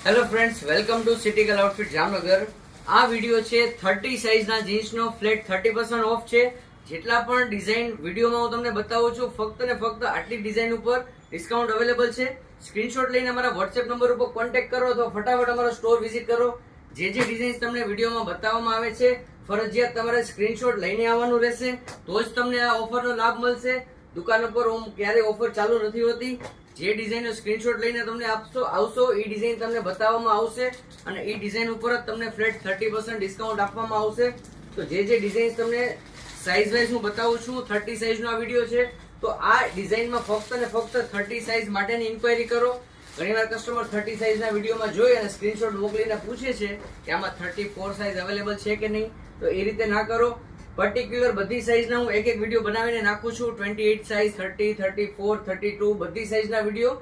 Hello friends, welcome to સિટીકલ outfit Jamnagar. આ video છે 30 સાઇઝના જીન્સનો ફ્લેટ 30% ઓફ છે. જેટલા પણ ડિઝાઇન વિડીયોમાં હું તમને બતાવું છું, ફક્ત ને ફક્ત આટલી ડિઝાઇન ઉપર ડિસ્કાઉન્ટ અવેલેબલ છે. સ્ક્રીનશોટ લઈને અમારા વોટ્સએપ નંબર ઉપર કોન્ટેક્ટ કરો અથવા ફટાફટ અમારો સ્ટોર વિઝિટ કરો. જે ડિઝાઇન્સ તમને વિડીયોમાં બતાવવામાં આવે છે, ફરજિયાત તમારે સ્ક્રીનશોટ લઈને આવવાનું રહેશે, તો જ તમને આ ઓફરનો લાભ મળશે. દુકાન ઉપર ક્યારેય ઓફર ચાલુ નથી હોતી. જે ડિઝાઇનનો સ્ક્રીનશોટ લઈને તમને આવશો એ ડિઝાઇન તમને બતાવવામાં આવશે અને એ ડિઝાઇન ઉપર જ તમને ફ્લેટ 30% ડિસ્કાઉન્ટ આપવામાં આવશે. તો જે ડિઝાઇન તમને સાઇઝ વાઇઝ હું બતાવું છું, 30 સાઇઝનો આ વિડીયો છે, તો આ ડિઝાઇનમાં ફક્ત ને ફક્ત 30 સાઇઝ માટેની ઇન્ક્વાયરી કરો. ઘણીવાર કસ્ટમર 30 સાઇઝના વિડીયોમાં જોઈ અને સ્ક્રીનશોટ મોકલીને પૂછે છે કે આમાં 34 સાઇઝ અવેલેબલ છે કે નહીં. તો એ રીતે ના કરો. પર્ટિક્યુલર બધી સાઇઝના હું એક વિડીયો બનાવીને નાખું છું. 28 સાઇઝ, 30, 34, 32 બધી સાઇઝના વિડીયો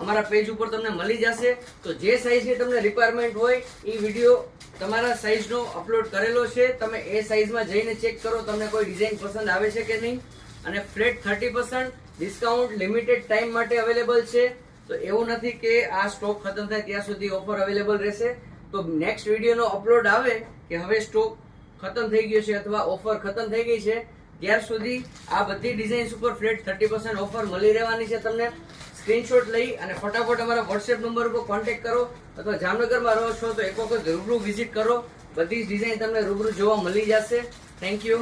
અમારા પેજ ઉપર તમને મળી જશે. તો જે સાઇઝની તમને રિક્વાયરમેન્ટ હોય એ વિડીયો તમારા સાઇઝનો અપલોડ કરેલો છે. તમે એ સાઇઝમાં જઈને ચેક કરો તમને કોઈ ડિઝાઇન પસંદ આવે છે કે નહીં. અને ફ્લેટ 30% ડિસ્કાઉન્ટ લિમિટેડ ટાઈમ માટે અવેલેબલ છે. તો એવું નથી કે આ સ્ટોક ખતમ થાય ત્યાં સુધી ઓફર અવેલેબલ રહેશે. તો નેક્સ્ટ વિડીયોનો અપલોડ આવે કે હવે સ્ટોક ખતમ થઈ ગયો છે અથવા ઓફર ખતમ થઈ ગઈ છે, ત્યાર સુધી આ બધી ડિઝાઇન્સ ઉપર ફ્લેટ 30% ઓફર મળી રહેવાની છે. તમને સ્ક્રીનશોટ લઈ અને ફટાફટ અમારા વોટ્સએપ નંબર ઉપર કોન્ટેક્ટ કરો અથવા જામનગરમાં રહો છો તો એક વખત રૂબરૂ વિઝિટ કરો. બધી ડિઝાઇન તમને રૂબરૂ જોવા મળી જશે. Thank you.